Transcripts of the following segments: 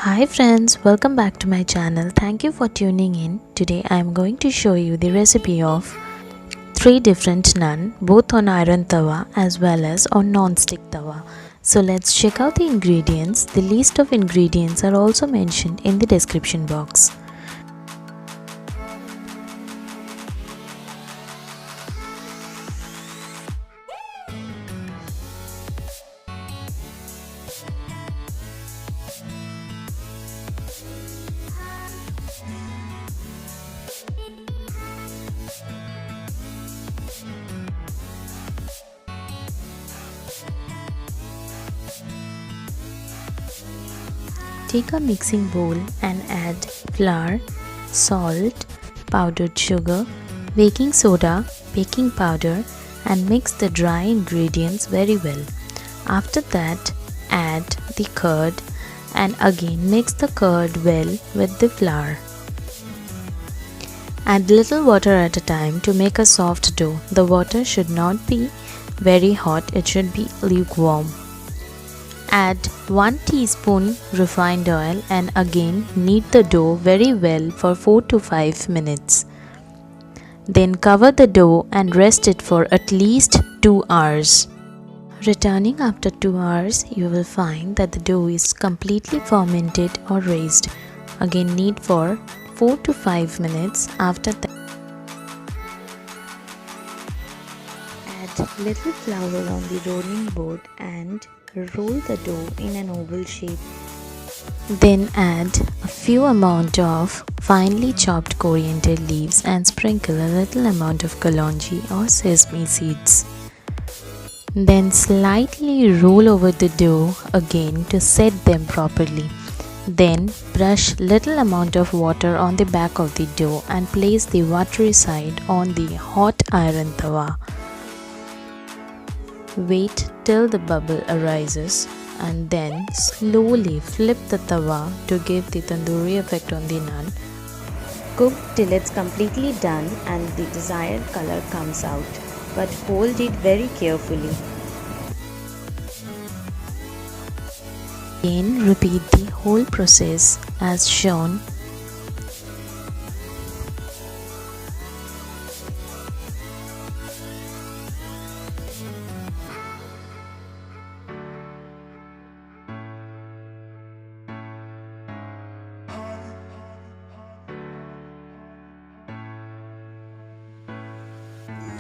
Hi friends, welcome back to my channel. Thank you for tuning in. Today I am going to show you the recipe of 3 different naan, both on iron tawa as well as on non-stick tawa. So let's check out the ingredients. The list of ingredients are also mentioned in the description box. Take a mixing bowl and add flour, salt, powdered sugar, baking soda, baking powder and mix the dry ingredients very well. After that, add the curd and again mix the curd well with the flour. Add little water at a time to make a soft dough. The water should not be very hot, it should be lukewarm. Add 1 teaspoon refined oil and again knead the dough very well for 4 to 5 minutes. Then cover the dough and rest it for at least 2 hours. Returning after 2 hours, you will find that the dough is completely fermented or raised. Again knead for 4 to 5 minutes. After that, add little flour on the rolling board and roll the dough in an oval shape. Then add a few amount of finely chopped coriander leaves and sprinkle a little amount of KALONJEE or sesame seeds. Then slightly roll over the dough again to set them properly. Then brush little amount of water on the back of the dough and place the watery side on the hot iron tawa. Wait till the bubble arises and then slowly flip the tawa to give the tandoori effect on the naan. Cook till it's completely done and the desired color comes out, but hold it very carefully. Again repeat the whole process as shown.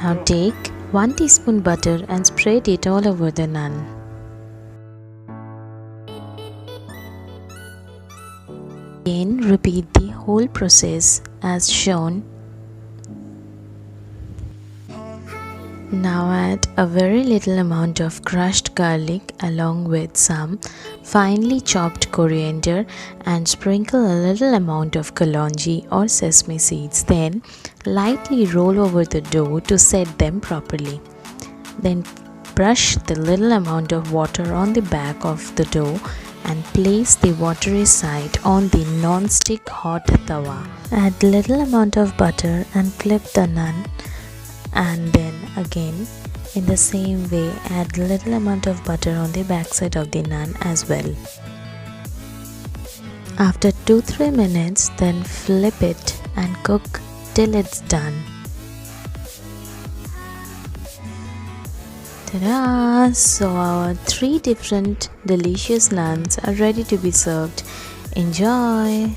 Now take 1 teaspoon butter and spread it all over the naan. Again repeat the whole process as shown. Now add a very little amount of crushed garlic along with some finely chopped coriander and sprinkle a little amount of KALONJEE or sesame seeds. Then lightly roll over the dough to set them properly. Then brush the little amount of water on the back of the dough and place the watery side on the non-stick hot tawa. Add little amount of butter and flip the naan, and then again in the same way add little amount of butter on the backside of the naan as well. After 2-3 minutes, then flip it and cook till it's done. Ta-da! So our 3 different delicious naans are ready to be served. Enjoy!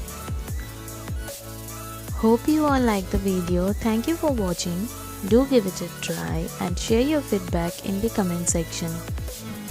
Hope you all like the video. Thank you for watching. Do give it a try and share your feedback in the comment section.